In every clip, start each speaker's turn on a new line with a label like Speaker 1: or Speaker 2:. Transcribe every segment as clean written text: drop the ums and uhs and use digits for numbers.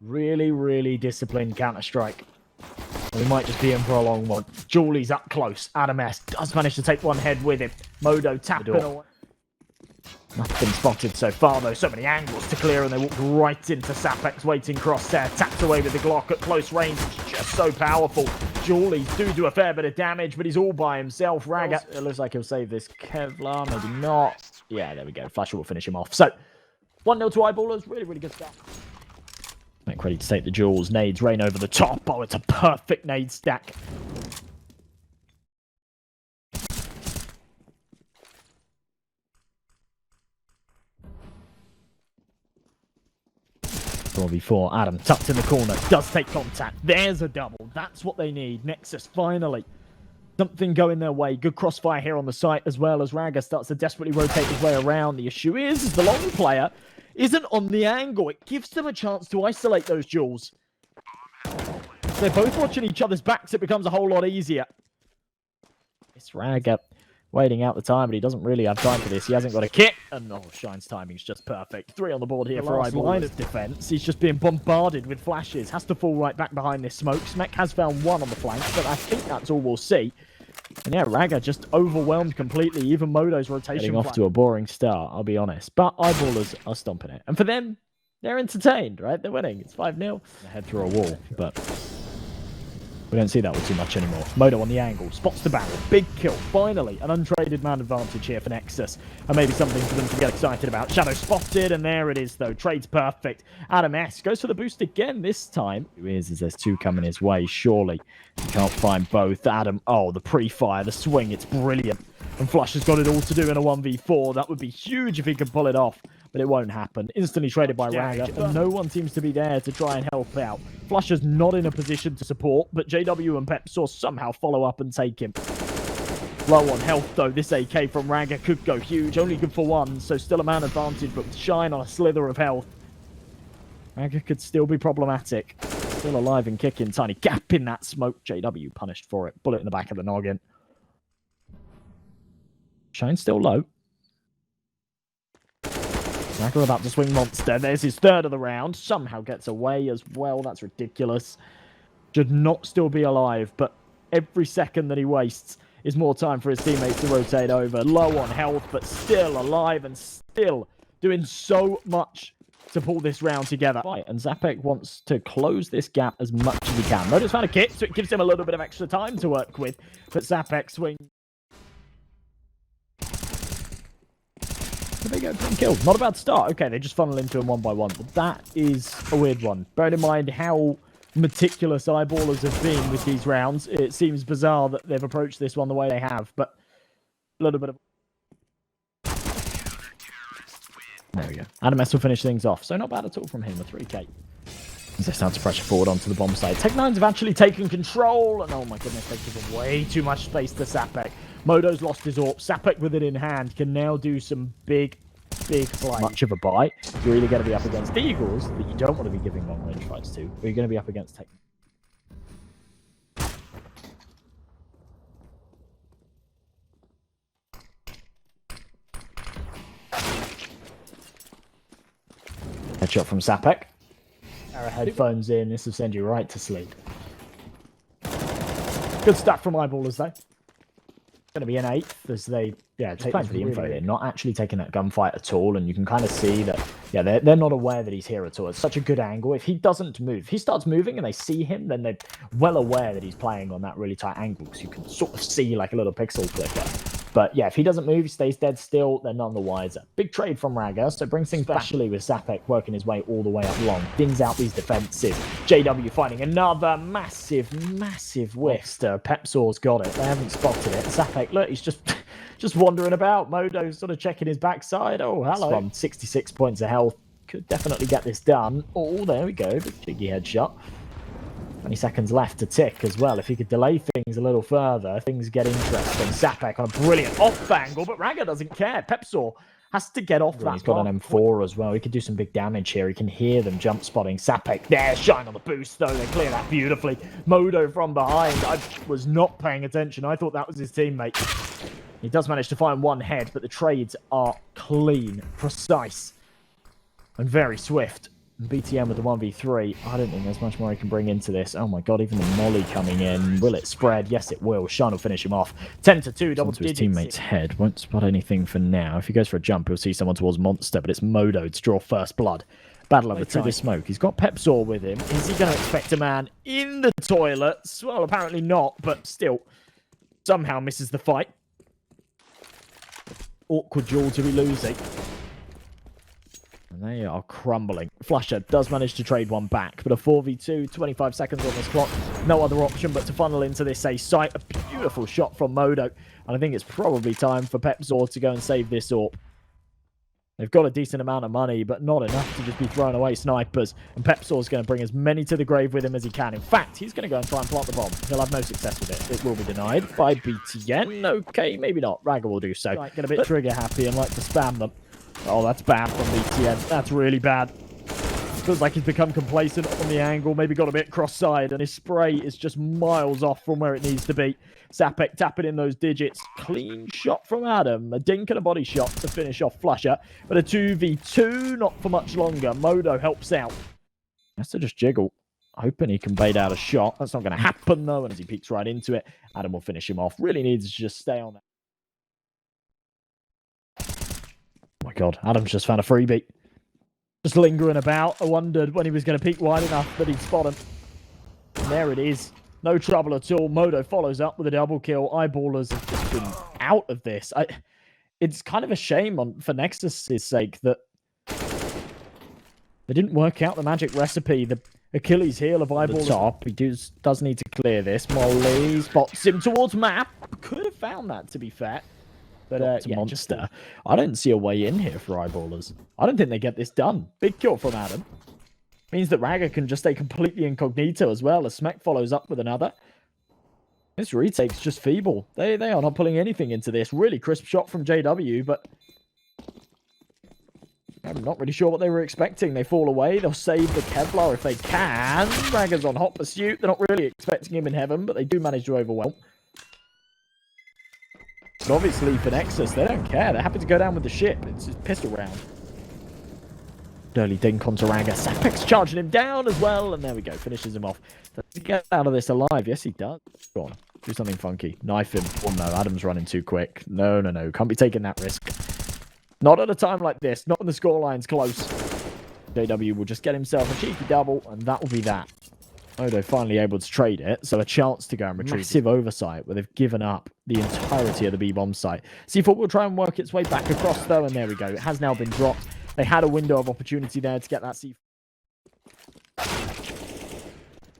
Speaker 1: Really, really disciplined Counter-Strike. We might just be in for a long one. Julie's up close. Adam S does manage to take one head with him. Modo tapping away. Nothing spotted so far, though. So many angles to clear, and they walk right into Sapek's waiting crosshair. Tapped away with the Glock at close range. It's just so powerful. Julie do a fair bit of damage, but he's all by himself. Raga, it looks like he'll save this Kevlar. Maybe not. Yeah, there we go. Flasher will finish him off. So, 1-0 to Eyeballers. Really, really good stuff. Make ready to take the jewels. Nades rain over the top. Oh, it's a perfect nade stack. Before Adam tucked in the corner, does take contact. There's a double. That's what they need. Nexus finally. Something going their way. Good crossfire here on the site, as well as Raga starts to desperately rotate his way around. The issue is the long player isn't on the angle. It gives them a chance to isolate those jewels. If they're both watching each other's backs, it becomes a whole lot easier. It's Raga waiting out the time, but he doesn't really have time for this. He hasn't got a kit, and oh, Shine's timing's just perfect. 3 on the board here for Eyeball. Line of defense. He's just being bombarded with flashes. Has to fall right back behind this smoke. Smek has found 1 on the flank, but I think that's all we'll see. And yeah, Raga just overwhelmed completely. Even Modo's rotation. Getting off to a boring start, I'll be honest. But Eyeballers are stomping it. And for them, they're entertained, right? They're winning. It's 5-0. They head through a wall, but we don't see that all too much anymore. Modo on the angle, spots the barrel, big kill, finally. An untraded man advantage here for Nexus. And maybe something for them to get excited about. Shadow spotted, and there it is though. Trade's perfect. Adam S goes for the boost again this time. Is there's 2 coming his way, surely. He can't find both. Adam, oh, the pre-fire, the swing, it's brilliant. And Flush has got it all to do in a 1v4. That would be huge if he could pull it off. But it won't happen. Instantly traded by Raga, and no one seems to be there to try and help out. Flusher's not in a position to support, but JW and Pepsaw somehow follow up and take him. Low on health, though. This AK from Raga could go huge. Only good for 1, so still a man advantage, but with Shine on a slither of health. Raga could still be problematic. Still alive and kicking. Tiny gap in that smoke. JW punished for it. Bullet in the back of the noggin. Shine still low. Raga about to swing monster. There's his 3rd of the round. Somehow gets away as well. That's ridiculous. Should not still be alive, but every second that he wastes is more time for his teammates to rotate over. Low on health, but still alive and still doing so much to pull this round together. Right, and Zapek wants to close this gap as much as he can. Modo's found a kit, so it gives him a little bit of extra time to work with. But Zapek swings. There you go, 10 kills. Not a bad start. Okay, they just funnel into him 1 by 1. But that is a weird one. Bearing in mind how meticulous Eyeballers have been with these rounds, it seems bizarre that they've approached this one the way they have. But a little bit of... There we go. Adam S will finish things off. So not bad at all from him, a 3k. As they start to pressure forward onto the bomb site. Tech9's have actually taken control. And oh my goodness, they've given way too much space to Sapek. Modo's lost his AWP. Sapek with it in hand can now do some big play. Much of a buy. You're either going to be up against the Eagles that you don't want to be giving long range fights to, or you're going to be up against Tech. Headshot from Sapek. Headphones in. This will send you right to sleep. Good stuff from Eyeballers though. Going to be an 8th as they take for the info here, not actually taking that gunfight at all, and you can kind of see that they're not aware that he's here at all. It's such a good angle. If he doesn't move, if he starts moving and they see him, then they're well aware that he's playing on that really tight angle, because you can sort of see like a little pixel flicker. But yeah, if he doesn't move, he stays dead still, they're none the wiser. Big trade from Raga, so brings things back, especially with Zapek working his way all the way up long. Dings out these defensive. JW finding another massive whiff. Pepsaw's got it. They haven't spotted it. Zapek, look, he's just wandering about. Modo's sort of checking his backside. Oh, hello. From 66 points of health. Could definitely get this done. Oh, there we go. Big cheeky headshot. 20 seconds left to tick as well. If he could delay things a little further, things get interesting. Zapek on a brilliant off angle, but Raga doesn't care. Pepsaw has to get off that. He's got an M4 as well. He could do some big damage here. He can hear them jump spotting. Zapek there, Shine on the boost though. They clear that beautifully. Modo from behind. I was not paying attention. I thought that was his teammate. He does manage to find 1 head, but the trades are clean, precise, and very swift. BTM with the 1v3. I don't think there's much more he can bring into this. Oh my god, even the molly coming in. Will it spread? Yes, it will. Shine will finish him off. 10-2, double digits. His teammate's head. Won't spot anything for now. If he goes for a jump, he'll see someone towards Monster, but it's Modo to draw first blood. Battle over through the smoke. He's got Pepsor with him. Is he going to expect a man in the toilets? Well, apparently not, but still. Somehow misses the fight. Awkward duel to be losing. And they are crumbling. Flusher does manage to trade one back, but a 4v2, 25 seconds on this clock. No other option but to funnel into this A site. A beautiful shot from Modo. And I think it's probably time for Pepsor to go and save this AWP. They've got a decent amount of money, but not enough to just be throwing away snipers. And Pepsor's going to bring as many to the grave with him as he can. In fact, he's going to go and try and plant the bomb. He'll have no success with it. It will be denied by BTN. Okay, maybe not. Raga will do so. Right, get a bit trigger happy and like to spam them. Oh, that's bad from BTN. That's really bad. Feels like he's become complacent on the angle. Maybe got a bit cross-side, and his spray is just miles off from where it needs to be. Sapek tapping in those digits. Clean shot from Adam. A dink and a body shot to finish off Flusher. But a 2v2, not for much longer. Modo helps out. Has to just jiggle. Hoping he can bait out a shot. That's not going to happen, though. And as he peeks right into it, Adam will finish him off. Really needs to just stay on that. Oh my god, Adam's just found a freebie. Just lingering about. I wondered when he was going to peek wide enough that he'd spot him. And there it is. No trouble at all. Modo follows up with a double kill. Eyeballers have just been out of this. It's kind of a shame for Nexus' sake that they didn't work out the magic recipe. The Achilles heel of Eyeballers. Top. He does need to clear this. Molly spots him towards map. Could have found that, to be fair. But yeah, Monster. I don't see a way in here for Eyeballers. I don't think they get this done. Big kill from Adam. Means that Raga can just stay completely incognito as well as Smek follows up with another. This retake's just feeble. They are not pulling anything into this. Really crisp shot from JW, but I'm not really sure what they were expecting. They fall away. They'll save the Kevlar if they can. Raga's on hot pursuit. They're not really expecting him in heaven, but they do manage to overwhelm. But obviously for Nexus, they don't care. They're happy to go down with the ship. It's just pistol round. Early dink onto Raga. Sapek's charging him down as well. And there we go. Finishes him off. Does he get out of this alive? Yes, he does. Go on. Do something funky. Knife him. Oh no, Adam's running too quick. No. Can't be taking that risk. Not at a time like this. Not when the scoreline's close. JW will just get himself a cheeky double. And that will be that. Modo finally able to trade it, so a chance to go and retrieve. Massive oversight where they've given up the entirety of the B-bomb site. C4 will try and work its way back across though, and there we go. It has now been dropped. They had a window of opportunity there to get that C4.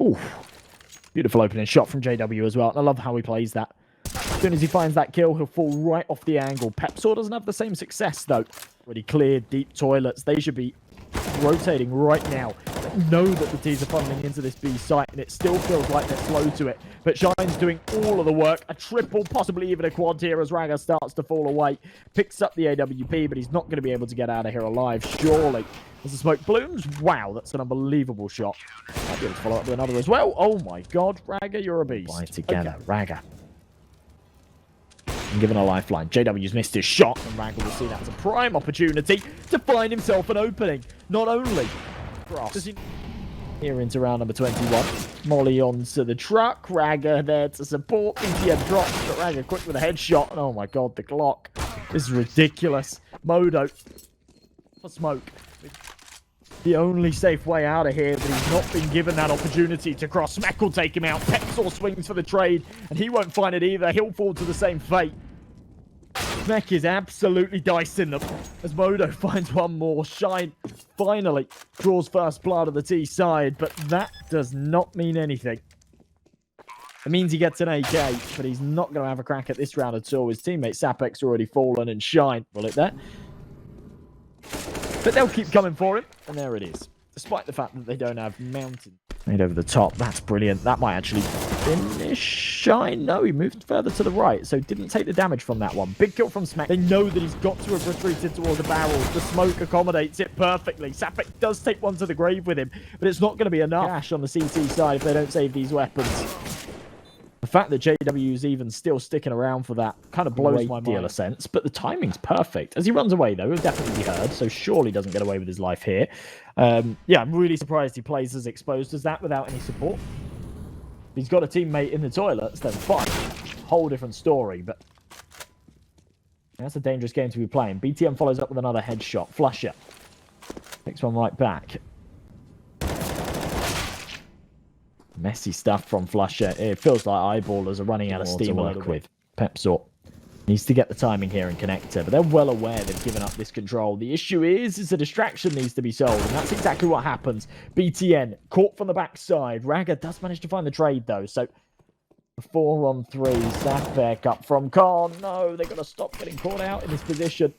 Speaker 1: Ooh, beautiful opening shot from JW as well. And I love how he plays that. As soon as he finds that kill, he'll fall right off the angle. Pepsor doesn't have the same success though. Already cleared deep toilets. They should be rotating right now. Know that the T's are funneling into this B site, and it still feels like they're slow to it. But Shine's doing all of the work. A triple, possibly even a quad here as Raga starts to fall away. Picks up the AWP, but he's not going to be able to get out of here alive, surely. As the smoke blooms, wow, that's an unbelievable shot. Might be able to follow up with another as well. Oh my god, Raga, you're a beast. Right together, okay. Raga. And given a lifeline. JW's missed his shot, and Raga will see that as a prime opportunity to find himself an opening. Not only here into round number 21. Molly onto the truck. Raga there to support. BTN drops, but Raga quick with a headshot. And oh my god, the Glock. This is ridiculous. Modo for smoke. The only safe way out of here, but he's not been given that opportunity to cross. Smek will take him out. Pepsor swings for the trade, and he won't find it either. He'll fall to the same fate. Smek is absolutely dicing them as Modo finds one more. Shine finally draws first blood of the T side, but that does not mean anything. It means he gets an AK, but he's not going to have a crack at this round at all. His teammate Sapek's already fallen, and Shine bullet there. But they'll keep coming for him, and there it is. Despite the fact that they don't have mountain. Made over the top. That's brilliant. That might actually finish Shine. No, he moved further to the right, so didn't take the damage from that one. Big kill from Smek. They know that he's got to have retreated towards the barrels. The smoke accommodates it perfectly. Sapek does take one to the grave with him, but it's not going to be enough cash on the CT side if they don't save these weapons. The fact that JW's even still sticking around for that kind of blows my deal of sense, but the timing's perfect. As he runs away, though, he'll definitely be heard, so surely doesn't get away with his life here. Yeah, I'm really surprised he plays as exposed as that without any support. If he's got a teammate in the toilets, then fine. Whole different story, but that's a dangerous game to be playing. BTN follows up with another headshot. Flusher takes one right back. Messy stuff from Flusher. It feels like eyeballers are running out of steam to work with. Pepsor needs to get the timing here and connector, but they're well aware they've given up this control. The issue is a distraction needs to be solved, and that's exactly what happens. BTN caught from the backside. Raga does manage to find the trade, though, so 4-on-3. Sapek up from Con. No, they've got to stop getting caught out in this position.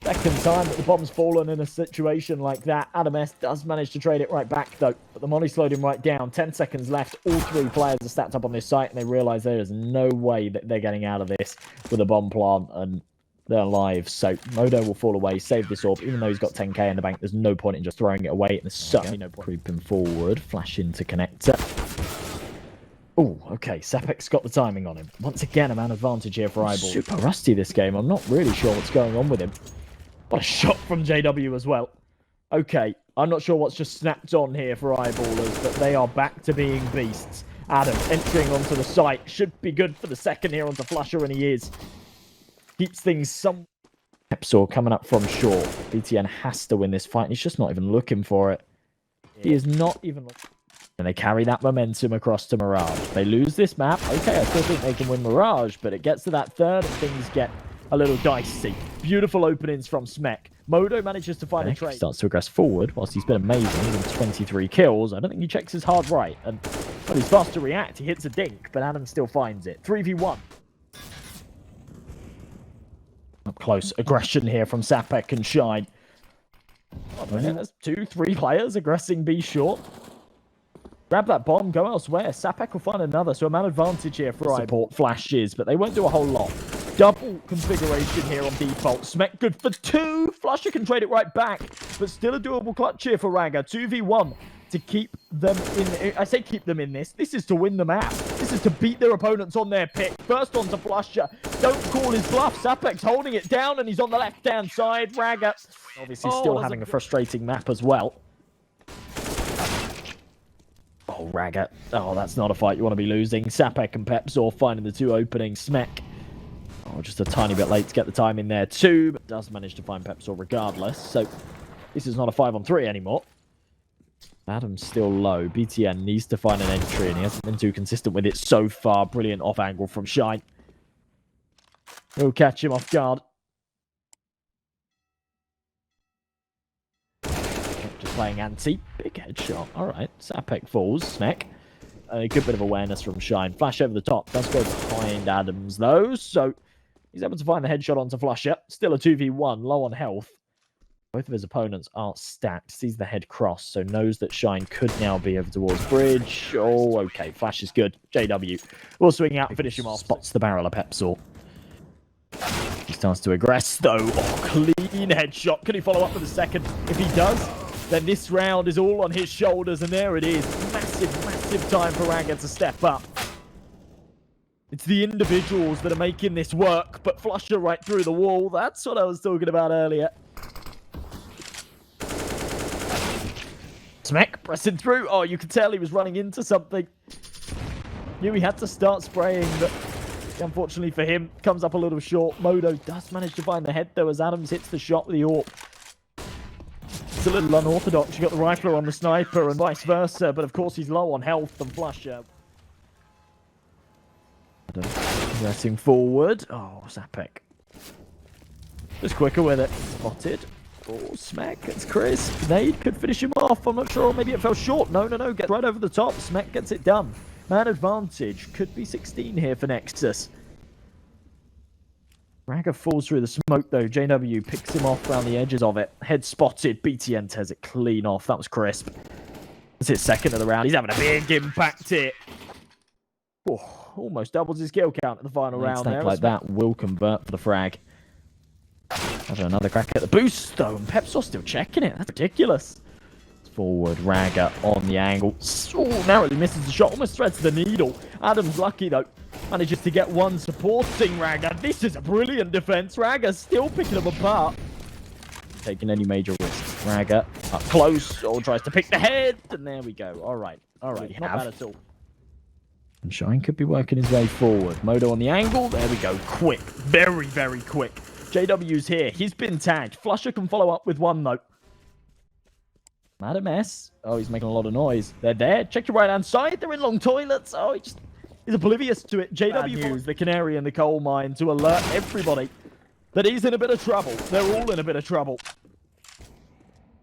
Speaker 1: Second time that the bomb's fallen in a situation like that. Adam S does manage to trade it right back, though. But the money slowed him right down. 10 seconds left. All three players are stacked up on this site, and they realize there is no way that they're getting out of this with a bomb plant, and they're alive. So Modo will fall away, save this orb. Even though he's got 10k in the bank, there's no point in just throwing it away. And there's certainly no point. Creeping forward. Flash into connector. Oh, okay. Sapek's got the timing on him. Once again, a man advantage here for Eyeball. Super rusty this game. I'm not really sure what's going on with him. What a shot from JW as well. Okay, I'm not sure what's just snapped on here for Eyeballers, but they are back to being beasts. Adam entering onto the site. Should be good for the second here onto Flusher, and he is. Keeps things some... Pepsor coming up from short. BTN has to win this fight, and he's just not even looking for it. He is not even looking. And they carry that momentum across to Mirage. They lose this map. Okay, I still think they can win Mirage, but it gets to that third, and things get a little dicey. Beautiful openings from Smek. Modo manages to find a trade. Starts to aggress forward, whilst he's been amazing with 23 kills. I don't think he checks his hard right. And when he's fast to react, he hits a dink, but Adam still finds it. 3v1. Up close aggression here from Sapek and Shine. Oh, there's 2-3 players aggressing B short. Grab that bomb, go elsewhere. Sapek will find another, so a man advantage here for support flashes, but they won't do a whole lot. Double configuration here on default. Smek good for 2. Flusher can trade it right back, but still a doable clutch here for Raga. 2v1 to keep them in. I say keep them in this. This is to win the map. This is to beat their opponents on their pick. First on to Flusher. Don't call his bluff. Sapek's holding it down, and he's on the left-hand side. Raga obviously still having a frustrating map as well. Oh, Raga. Oh, that's not a fight you want to be losing. Sapek and Pepsor finding the 2 openings. Smek. Oh, just a tiny bit late to get the time in there too, but does manage to find Pepsor regardless. So this is not a 5-on-3 anymore. Adam's still low. BTN needs to find an entry, and he hasn't been too consistent with it so far. Brilliant off angle from Shine. He'll catch him off guard. Just playing anti. Big headshot. All right. Sapek falls. Smek. A good bit of awareness from Shine. Flash over the top. Does go behind Adams, though. So he's able to find the headshot onto Flusher. Still a 2v1. Low on health. Both of his opponents are stacked. Sees the head cross, so knows that Shine could now be over towards bridge. Oh, okay. Flash is good. JW will swing out and finish him off. Spots the barrel of Pepsor. He starts to aggress, though. Oh, clean headshot. Can he follow up with a second? If he does, then this round is all on his shoulders, and there it is. Massive, massive time for Raga to step up. It's the individuals that are making this work, but Flusher right through the wall. That's what I was talking about earlier. Smek pressing through. Oh, you could tell he was running into something. Knew he had to start spraying, but unfortunately for him, comes up a little short. Modo does manage to find the head, though, as Adams hits the shot with the AWP. It's a little unorthodox. You got the rifler on the sniper and vice versa, but of course he's low on health and Flusher. Pressing forward. Oh, Sapek. Just quicker with it. Spotted. Oh, Smek. It's Chris. Nade could finish him off. I'm not sure. Maybe it fell short. No. Gets right over the top. Smek gets it done. Man advantage. Could be 16 here for Nexus. Raga falls through the smoke, though. JW picks him off around the edges of it. Head spotted. BTN tears it clean off. That was crisp. That's his second of the round. He's having a big impact here. Oh, almost doubles his kill count at the final round there. Like that will convert for the frag. Having another crack at the boost, though, and Pepsor's still checking it. That's ridiculous. forward. Raga on the angle. Oh, narrowly misses the shot. Almost threads the needle. Adam's lucky, though. Manages to get one supporting Raga. This is a brilliant defense. Raga still picking them apart. Taking any major risks. Raga up close. Or tries to pick the head. And there we go. All right. All right. Not bad at all. And Shine could be working his way forward. Modo on the angle. There we go. Quick. Very, very quick. JW's here. He's been tagged. Flusher can follow up with one, though. Madam S. Oh, he's making a lot of noise. They're there. Check your right-hand side. They're in long toilets. Oh, he just is oblivious to it. JW follows the canary in the coal mine to alert everybody that he's in a bit of trouble. They're all in a bit of trouble.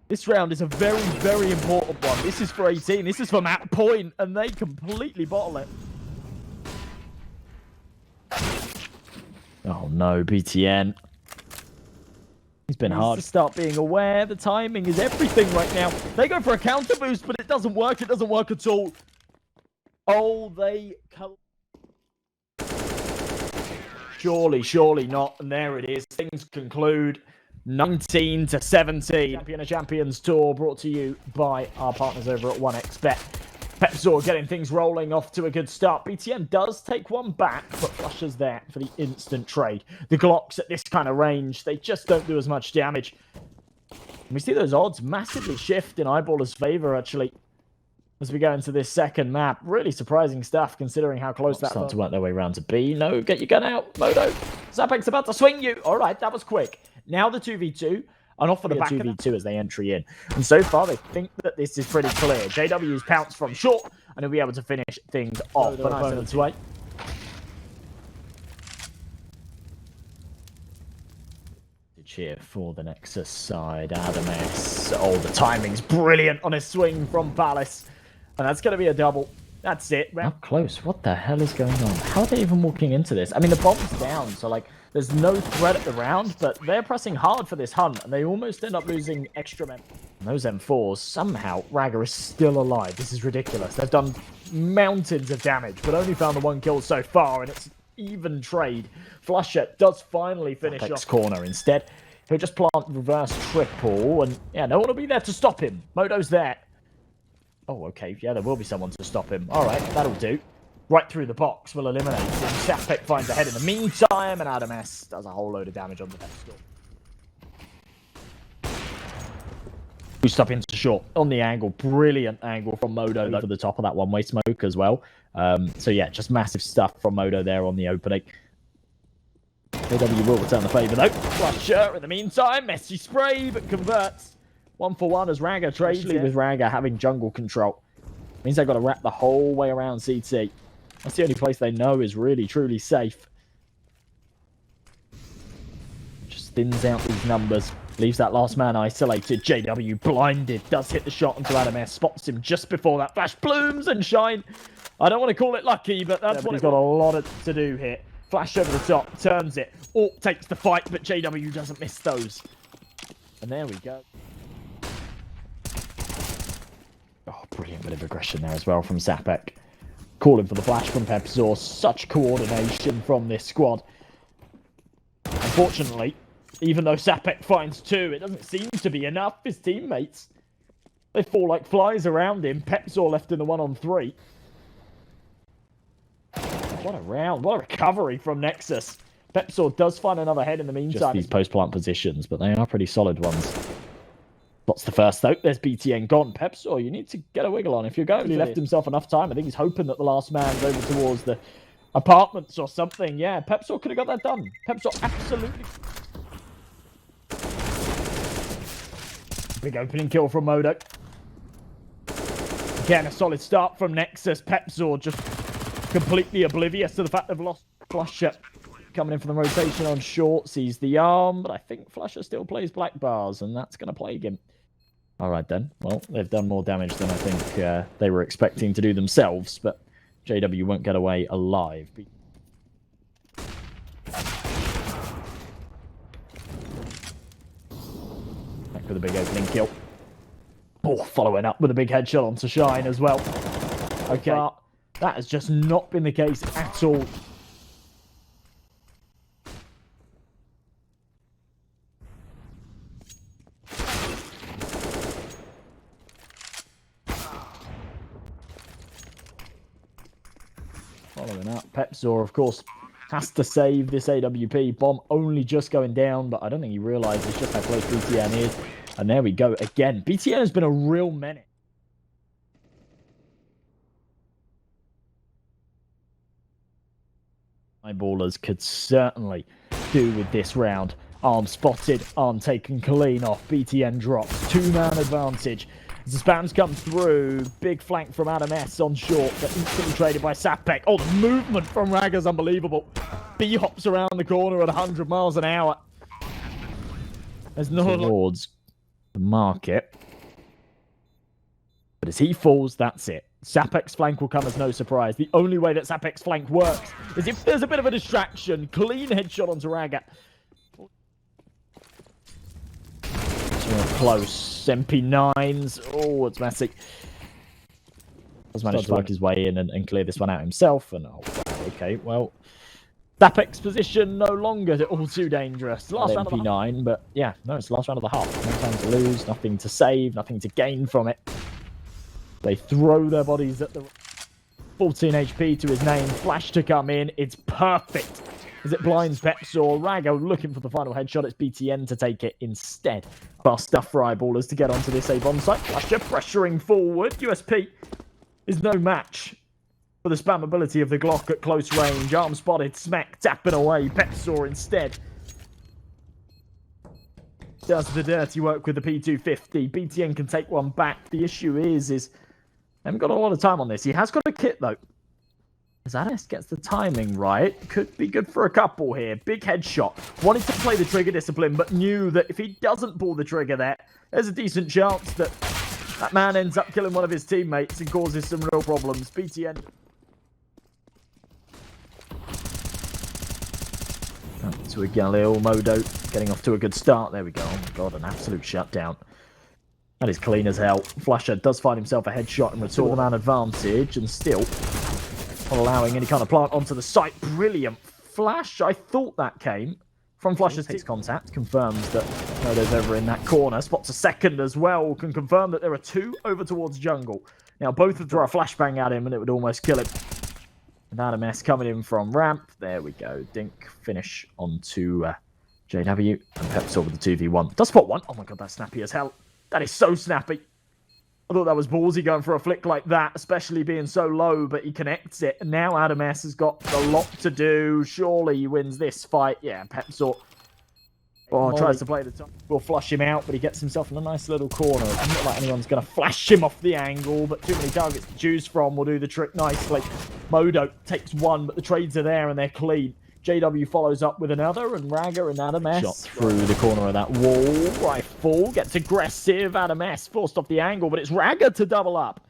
Speaker 1: This round is a very, very important one. This is for 18. This is for Matt Point, and they completely bottle it. Oh, no, BTN. He's been hard to start being aware. The timing is everything right now. They go for a counter boost, but it doesn't work. It doesn't work at all. Oh, they... Surely not. And there it is. Things conclude 19-17. Champion of Champions Tour brought to you by our partners over at 1xBet. Pepzor getting things rolling off to a good start. BTN does take one back, but Flusher's there for the instant trade. The Glocks at this kind of range, they just don't do as much damage. And we see those odds massively shift in Eyeballer's favor, actually, as we go into this second map. Really surprising stuff, considering how close that started to work their way around to B. No, get your gun out, Modo. Zapek's about to swing you. All right, that was quick. Now the 2v2. And off for the back 2v2 as they entry in. And so far, they think that this is pretty clear. JW's pounced from short, and he'll be able to finish things off. But nice on its way. Cheer for the Nexus side. Adam S. Oh, the timing's brilliant on his swing from Palace. And that's going to be a double. That's it. How close? What the hell is going on? How are they even walking into this? I mean, the bomb's down, so, like, there's no threat at the round, but they're pressing hard for this hunt, and they almost end up losing extra men. And those M4s, somehow, Raga is still alive. This is ridiculous. They've done mountains of damage, but only found the one kill so far, and it's even trade. Flusher does finally finish off corner instead. He'll just plant reverse triple, and yeah, no one will be there to stop him. Modo's there. Oh, okay. Yeah, there will be someone to stop him. All right, that'll do. Right through the box will eliminate him. Sapek finds a head in the meantime, and Adam S does a whole load of damage on the pedestal. Boost up into short on the angle. Brilliant angle from Modo over the top of that one-way smoke as well. So yeah, just massive stuff from Modo there on the opening. AW will return the favour though. Flusher in the meantime. Messy spray, but converts. 1-for-1 as Raga trades with Raga having jungle control. Means they've got to wrap the whole way around CT. That's the only place they know is really, truly safe. Just thins out these numbers. Leaves that last man isolated. JW blinded. Does hit the shot onto Adam S. Spots him just before that flash. Blooms and Shine. I don't want to call it lucky, but that's what he's got a lot to do here. Flash over the top. Turns it. Orc takes the fight, but JW doesn't miss those. And there we go. Oh, brilliant bit of aggression there as well from Zapek. Calling for the flash from Pepzor. Such coordination from this squad. Unfortunately, even though Zapek finds two, it doesn't seem to be enough. His teammates, they fall like flies around him. Pepzor left in the 1-on-3. What a round. What a recovery from Nexus. Pepzor does find another head in the meantime. Just these post-plant positions, but they are pretty solid ones. What's the first though? There's BTN gone. Pepzor, you need to get a wiggle on. If you're going, he left himself enough time. I think he's hoping that the last man's over towards the apartments or something. Yeah, Pepzor could have got that done. Pepzor absolutely. Big opening kill from Modo. Again, a solid start from Nexus. Pepzor just completely oblivious to the fact they've lost. Flusher coming in for the rotation on short. Sees the arm, but I think Flusher still plays black bars, and that's going to plague him. All right, then. Well, they've done more damage than I think they were expecting to do themselves, but JW won't get away alive. Back with a big opening kill. Oh, following up with a big headshot onto Shine as well. Okay, but that has just not been the case at all. Going up. Pepzor, of course, has to save this AWP. Bomb only just going down, but I don't think he realizes just how close BTN is. And there we go again. BTN has been a real menace. Eyeballers could certainly do with this round. Arm spotted, arm taken clean off. BTN drops. 2-man advantage. As the spams come through, big flank from Adam S on short, but instantly traded by Sapek. Oh, the movement from Ragger's unbelievable. B hops around the corner at 100 miles an hour. There's no towards the market. But as he falls, that's it. Sapek's flank will come as no surprise. The only way that Sapek's flank works is if there's a bit of a distraction. Clean headshot onto Ragger. Close. MP9s. Oh, it's messy. Has managed to work his way in and clear this one out himself. And oh, okay, well, Sapek's position no longer all too dangerous. Last round MP9, but yeah, no, it's the last round of the half. No time to lose, nothing to save, nothing to gain from it. They throw their bodies at the 14 HP to his name. Flash to come in. It's perfect. As it blinds Pepzor. Raggo looking for the final headshot. It's BTN to take it instead. Fast stuff for Eyeballers to get onto this A bomb site. Flasher pressuring forward. USP is no match for the spam ability of the Glock at close range. Arm spotted. Smack tapping away. Pepzor instead does the dirty work with the P250. BTN can take one back. The issue is I haven't got a lot of time on this. He has got a kit, though. As Anis gets the timing right, could be good for a couple here. Big headshot. Wanted to play the trigger discipline, but knew that if he doesn't pull the trigger there, there's a decent chance that that man ends up killing one of his teammates and causes some real problems. BTN. To a Galil. Modo getting off to a good start. There we go. Oh my god, an absolute shutdown. That is clean as hell. Flasher does find himself a headshot and return man advantage, and still not allowing any kind of plant onto the site. Brilliant flash. I thought that came from Flasher's takes contact. Confirms that Modo's over in that corner. Spots a second as well. Can confirm that there are two over towards jungle. Now both would throw a flashbang at him and it would almost kill him. And Adam S coming in from ramp. There we go. Dink finish onto JW. And Pepzor with the 2v1. Does spot one. Oh my god, that's snappy as hell. That is so snappy. I thought that was ballsy going for a flick like that, especially being so low, but he connects it. And now Adam S has got a lot to do. Surely he wins this fight. Yeah, Pepzor tries to play the top. Will flush him out, but he gets himself in a nice little corner. It's not like anyone's going to flash him off the angle, but too many targets to choose from will do the trick nicely. Modo takes one, but the trades are there and they're clean. JW follows up with another, and Ragger and Adam S. Shot through the corner of that wall. Rifle gets aggressive. Adam S forced off the angle, but it's Ragger to double up.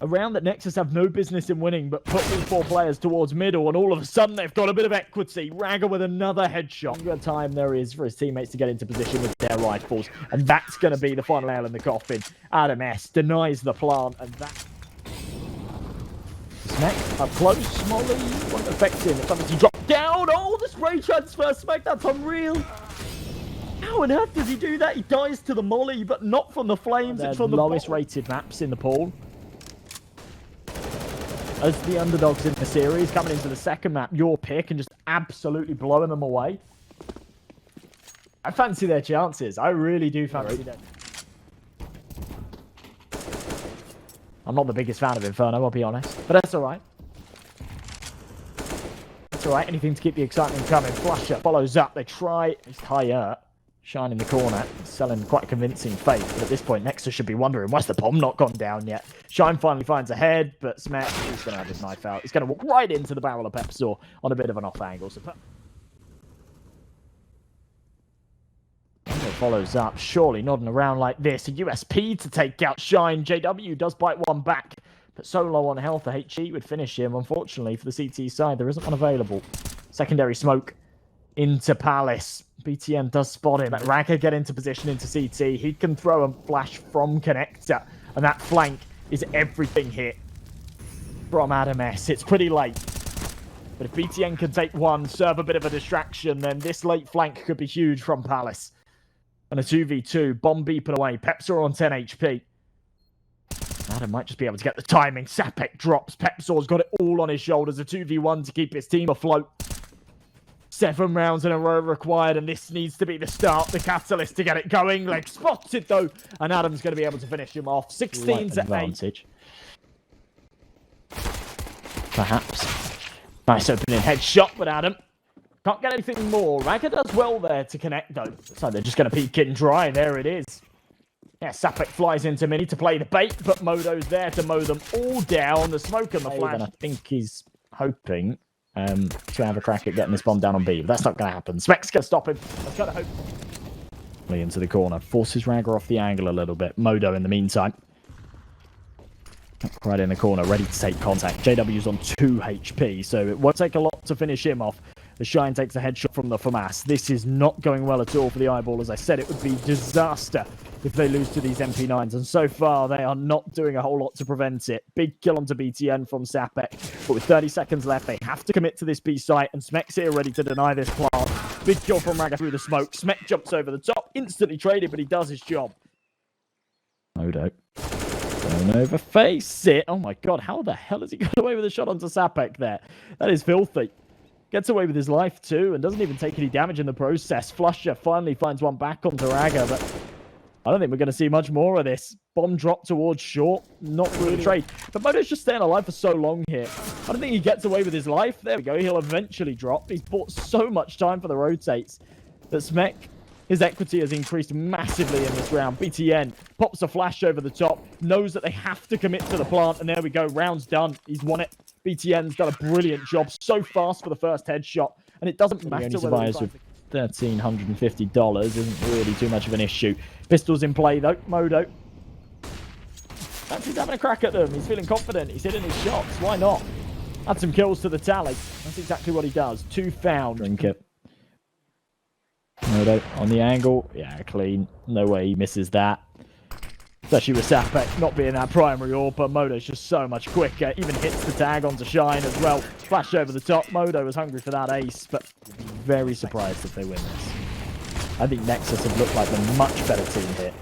Speaker 1: A round that Nexus have no business in winning, but put all four players towards middle, and all of a sudden they've got a bit of equity. Ragger with another headshot. Good time there is for his teammates to get into position with their rifles, and that's going to be the final nail in the coffin. Adam S denies the plant, and that... Smack up close. Molly won't affect him. It's something to drop down. Oh, the spray transfer. Smack, that's unreal. How on earth does he do that? He dies to the Molly, but not from the flames. It's from the lowest rated maps in the pool. As the underdogs in the series coming into the second map, your pick, and just absolutely blowing them away. I fancy their chances. I really do fancy them. I'm not the biggest fan of Inferno, I'll be honest. But that's alright. That's alright. Anything to keep the excitement coming. Flasher follows up. They try. It's higher. Shine in the corner. Selling quite a convincing fake. But at this point, Nexus should be wondering, why's the bomb not gone down yet? Shine finally finds a head, but Smack is going to have his knife out. He's going to walk right into the barrel of Pepzor on a bit of an off angle. So follows up, surely nodding around like this. A USP to take out Shine. JW does bite one back, but so low on health, the HE would finish him. Unfortunately, for the CT side, there isn't one available. Secondary smoke into Palace. BTN does spot him. Let Ragger get into position into CT. He can throw a flash from connector, and that flank is everything here from Adam S. It's pretty late. But if BTN can take one, serve a bit of a distraction, then this late flank could be huge from Palace. And a 2v2, bomb beeping away. Pepzor on 10 HP. Adam might just be able to get the timing. Sapek drops. Pepsor's got it all on his shoulders. A 2v1 to keep his team afloat. 7 rounds in a row required, and this needs to be the start, the catalyst to get it going. Leg spotted, though, and Adam's going to be able to finish him off. 16 to 8. Perhaps. Nice opening headshot with Adam. Can't get anything more. Raga does well there to connect, though. So they're just going to peek in dry. There it is. Yeah, Sapek flies into Mini to play the bait, but Modo's there to mow them all down. The smoke and the flash. And I think he's hoping to have a crack at getting this bomb down on B, but that's not going to happen. Smek's going to stop him. I've got to hope. Into the corner. Forces Raga off the angle a little bit. Modo in the meantime. Right in the corner, ready to take contact. JW's on 2 HP, so it won't take a lot to finish him off. The Shine takes a headshot from the FAMAS. This is not going well at all for the Eyeball. As I said, it would be disaster if they lose to these MP9s. And so far, they are not doing a whole lot to prevent it. Big kill onto BTN from Sapek. But with 30 seconds left, they have to commit to this B site. And Smek's here ready to deny this plant. Big kill from Raga through the smoke. Smek jumps over the top. Instantly traded, but he does his job. Modo. Going over face it. Oh my god, how the hell has he got away with a shot onto Sapek there? That is filthy. Gets away with his life too, and doesn't even take any damage in the process. Flusher finally finds one back onto Raga, but I don't think we're going to see much more of this. Bomb drop towards short. Not really a trade. But Modo's just staying alive for so long here. I don't think he gets away with his life. There we go. He'll eventually drop. He's bought so much time for the rotates that Smek, his equity has increased massively in this round. BTN pops a flash over the top, knows that they have to commit to the plant, and there we go. Round's done. He's won it. BTN's done a brilliant job. So fast for the first headshot, and it doesn't matter whether he's with $1,350 isn't really too much of an issue. Pistols in play, though. Modo. He's having a crack at them. He's feeling confident. He's hitting his shots. Why not? Add some kills to the tally. That's exactly what he does. 2 found. Drink it. Modo on the angle. Yeah, clean. No way he misses that. Especially with Sapek not being that primary AWP. Modo's just so much quicker. Even hits the tag onto Shine as well. Flash over the top. Modo was hungry for that ace, but very surprised if they win this. I think Nexus have looked like the much better team here.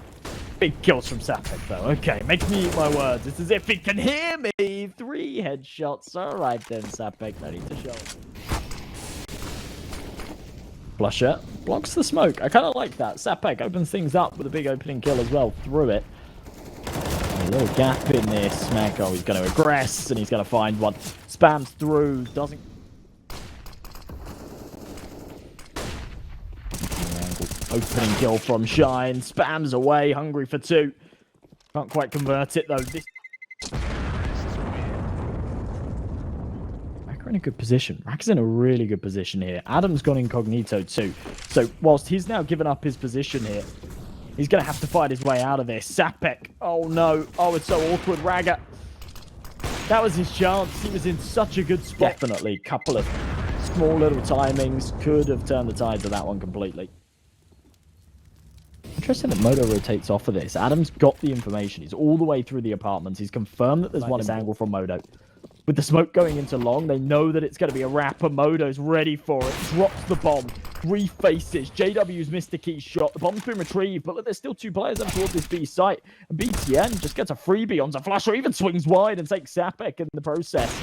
Speaker 1: Big kills from Sapek, though. Okay, makes me eat my words. It's as if he can hear me. 3 headshots. All right, then, Sapek. Ready to show. Flusher blocks the smoke. I kind of like that. Sapek opens things up with a big opening kill as well through it. A little gap in this. Smek, oh, he's going to aggress, and he's going to find one. Spams through, doesn't... Opening kill from Shine. Spams away, hungry for 2. Can't quite convert it, though. This... in a good position. Rack's in a really good position here. Adam's gone incognito too. So whilst he's now given up his position here, he's going to have to fight his way out of this. Sapek. Oh no. Oh, it's so awkward. Raga. That was his chance. He was in such a good spot. Definitely. Couple of small little timings could have turned the tides of that one completely. Interesting that Modo rotates off of this. Adam's got the information. He's all the way through the apartments. He's confirmed that there's one angle from Modo. With the smoke going into long, they know that it's going to be a wrap, and Modo's ready for it. Drops the bomb. 3 faces. JW's missed a key shot. The bomb's been retrieved, but look, there's still 2 players up towards this B site. And BTN just gets a freebie onto Flash, or even swings wide and takes Sapek in the process.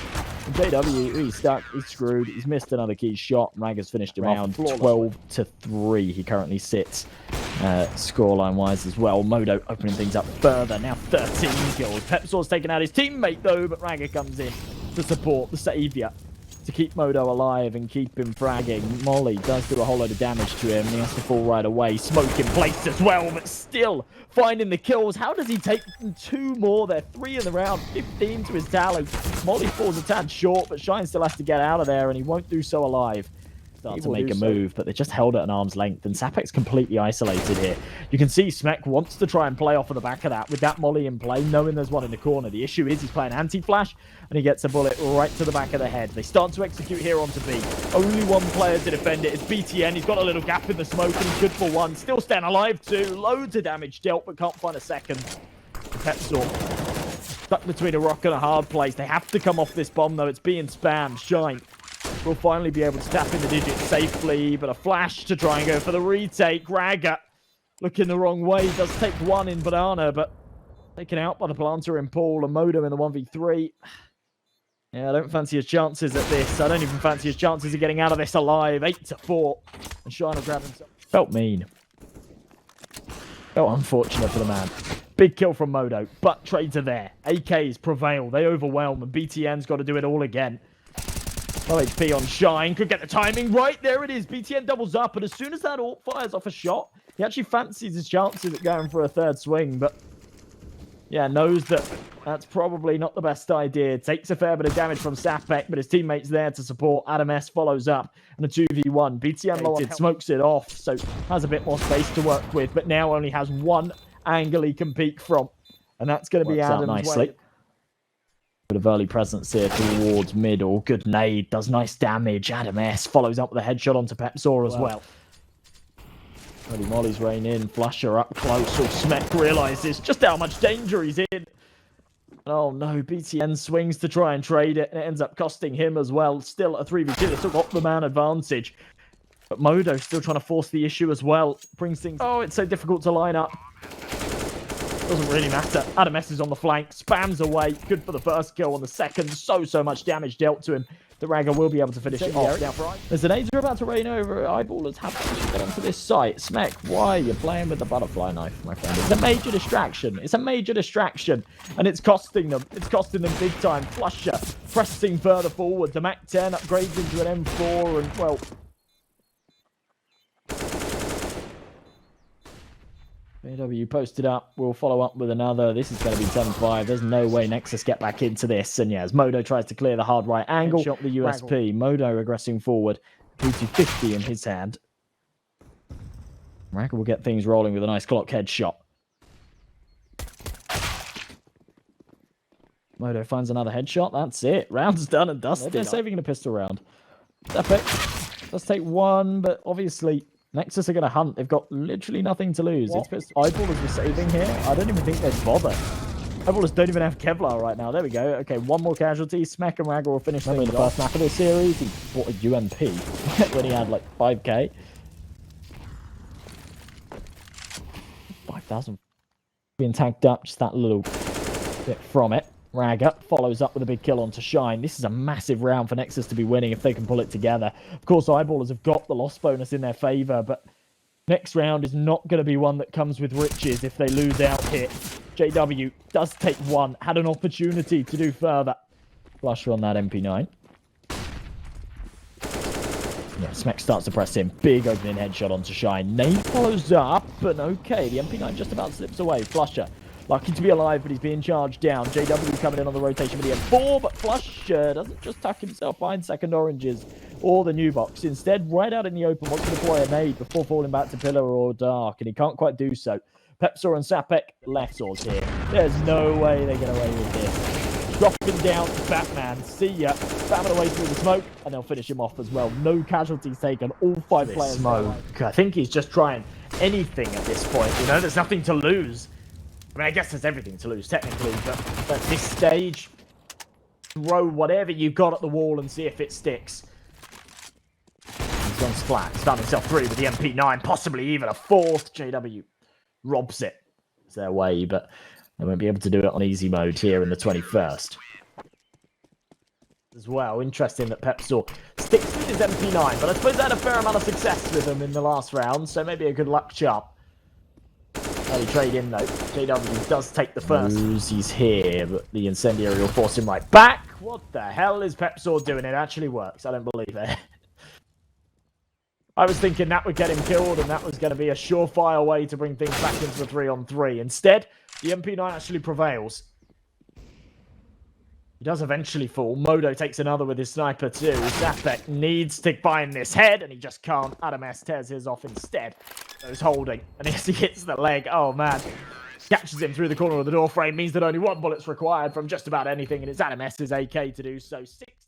Speaker 1: And JW, he's stuck. He's screwed. He's missed another key shot. Ragger's finished him off 12-3. He currently sits scoreline-wise as well. Modo opening things up further. Now 13 kills. Pepsor's taken out his teammate, though, but Ragger comes in to support the saviour, to keep Modo alive and keep him fragging. Molly does do a whole load of damage to him, and he has to fall right away. Smoke in place as well, but still finding the kills. How does he take 2 more there? 3 in the round, 15 to his tally. Molly falls a tad short, but Shine still has to get out of there, and he won't do so alive. Start to make a move, but they're just held at an arm's length, and Sapek's completely isolated here. You can see Smek wants to try and play off of the back of that with that Molly in play, knowing there's one in the corner. The issue is he's playing anti-flash, and he gets a bullet right to the back of the head. They start to execute here onto B. Only 1 player to defend it. It's BTN. He's got a little gap in the smoke, and he's good for 1. Still staying alive too. Loads of damage dealt, but can't find a second. Pepsor stuck between a rock and a hard place. They have to come off this bomb, though. It's being spammed. Shine will finally be able to tap in the digits safely, but a flash to try and go for the retake. Ragger looking the wrong way. Does take 1 in Banana, but Taken out by the planter in Paul and Modo in the 1v3. Yeah, I don't fancy his chances at this. I don't even fancy his chances of getting out of this alive. 8-4. And Shine will grab himself. Felt mean. Felt unfortunate for the man. Big kill from Modo, but trades are there. AKs prevail. They overwhelm, and BTN's got to do it all again. Low HP on Shine. Could get the timing right. There it is. BTN doubles up, and as soon as that AWP fires off a shot, he actually fancies his chances at going for a third swing, but yeah, knows that that's probably not the best idea. Takes a fair bit of damage from Sapek, but his teammate's there to support. Adam S follows up, and a 2v1. BTN low on smokes it off, so has a bit more space to work with, but now only has one angle he can peek from, and that's going to be Adam's nicely. Bit of early presence here towards middle. Good nade, does nice damage. Adam S follows up with a headshot onto Pepsaw as well. Holy mollies rain in, Flusher up close, so Smek realizes just how much danger he's in. Oh no, BTN swings to try and trade it, and it ends up costing him as well. Still a 3v2, they still got the man advantage. But Modo still trying to force the issue as well. Brings things... Oh, it's so difficult to line up. Doesn't really matter. Adam S is on the flank, spams away. Good for the first kill on the second. So much damage dealt to him. The Ragger will be able to finish it off. There's an AIDS about to rain over. Eyeballers have to get onto this site. Smek, why are you playing with the butterfly knife, my friend? It's a major distraction. It's a major distraction. And it's costing them. It's costing them big time. Flusher pressing further forward. The Mac 10 upgrades into an M4 and, well... AW posted up. We'll follow up with another. This is going to be 7-5. There's no way Nexus get back into this. And yeah, as Modo tries to clear the hard right angle, shot the USP. Modo aggressing forward. PT-50 in his hand. Ragger will get things rolling with a nice clock headshot. Modo finds another headshot. That's it. Round's done and dusted. They're saving a pistol round. Epic. Let's take one, but obviously... Nexus are going to hunt. They've got literally nothing to lose. What? It's Eyeballers were saving here. I don't even think they'd bother. Eyeballers don't even have Kevlar right now. There we go. Okay, one more casualty. Smack and Ragger will finish things in the first map of this series. He bought a UMP when he had like 5k. 5,000 being tagged up. Just that little bit from it. Ragger follows up with a big kill onto Shine. This is a massive round for Nexus to be winning if they can pull it together. Of course, Eyeballers have got the loss bonus in their favor, but next round is not going to be one that comes with riches if they lose out here. JW does take one, had an opportunity to do further. Flusher on that MP9. Yeah, Smek starts to press in. Big opening headshot onto Shine. Nade follows up, but okay. The MP9 just about slips away. Flusher. Lucky to be alive, but he's being charged down. JW coming in on the rotation with the M4, but Flusher doesn't just tuck himself behind second oranges or the new box. Instead, right out in the open, wants to deploy a nade before falling back to pillar or dark, and he can't quite do so. Pepsaw and Sapek, Lessors here. There's no way they get away with this. Dropping down Batman. See ya. Spamming away through the smoke, and they'll finish him off as well. No casualties taken. All 5 players. Smoke. I think he's just trying anything at this point. You know, there's nothing to lose. I mean, I guess there's everything to lose, technically, but at this stage, throw whatever you've got at the wall and see if it sticks. He's gone splat. He's found himself 3 with the MP9, possibly even a 4th. JW robs it. It's their way, but they won't be able to do it on easy mode here in the 21st. As well, interesting that Pepsaw sticks with his MP9, but I suppose they had a fair amount of success with him in the last round, so maybe a good luck charm. Early trade in though. JW does take the first. He's here, but the incendiary will force him right back. What the hell is Pepsaw doing? It actually works. I don't believe it. I was thinking that would get him killed, and that was going to be a surefire way to bring things back into the 3-on-3. Instead, the MP9 actually prevails. He does eventually fall. Modo takes another with his sniper too. Zapek needs to find this head, and he just can't. Adam S tears his off instead. He's holding, and as he hits the leg, oh man. Catches him through the corner of the door frame, means that only 1 bullet's required from just about anything, and it's Adam S's AK to do so. 6